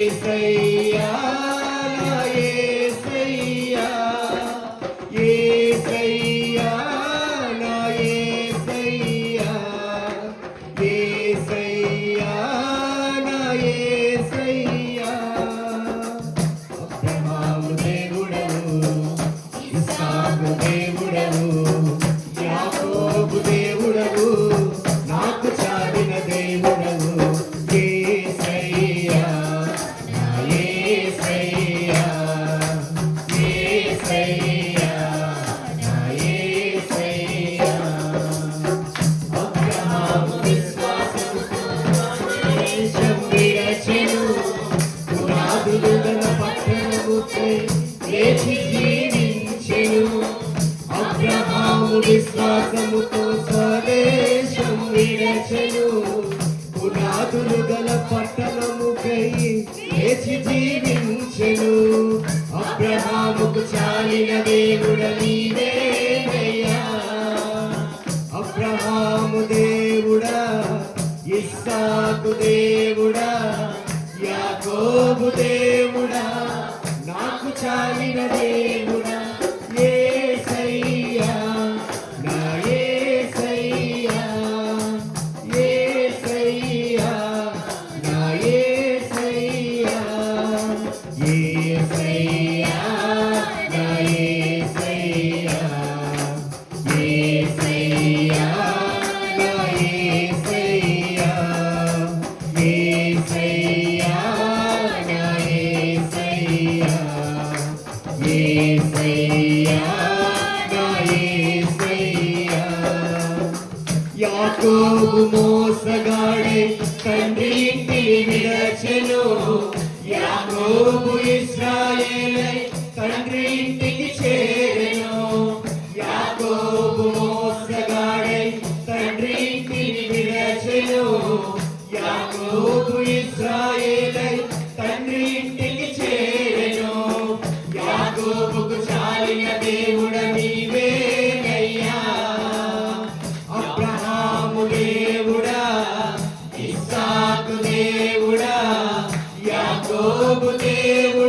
యేసయ్యా నా యేసయ్యా యేసయ్యా నా యేసయ్యా యేసయ్యా నా యేసయ్యా అబ్రహాము దేవుడవు ఇస్సాకు దేవుడవు యాకోబు దేవుడవు నాకు చాలిన దేవుడవు అబ్రహాము విశ్వాసముతో స్వదేశం విడచెను పునాదులు గల పట్టణముకై లేచి జీవించెను అబ్రహాముకు చాలిన దేవుడ నీవేనయ్యా అబ్రహాము దేవుడా ఇస్సాకు దేవుడా యాకోబు దేవుడా నాకు చాలిన దేవుడా యేసయ్యా నా యేసయ్యా యేసయ్యా నా యేసయ్యా యేసయ్యా నా యేసయ్యా యేసయ్యా నా యేసయ్యా యేసయ్యా నా యేసయ్యా యేసయ్యా నా యేసయ్యా యాకోబు మోసగాడే తండ్రి ఇంటిని విడచెను యాకోబు ఇశ్రాయేలై తండ్రి ఇంటికి చేరెను యాకోబు మోసగాడే తండ్రి ఇంటిని విడచెను యాకోబు ఇశ్రాయేలై తండ్రి ఇంటికి చేరెను యాకోబుకు చాలిన దేవుడ నీవేనయ్యా అబ్రహాము దేవుడా ఇస్సాకు దేవుడా యాకోబు దేవుడా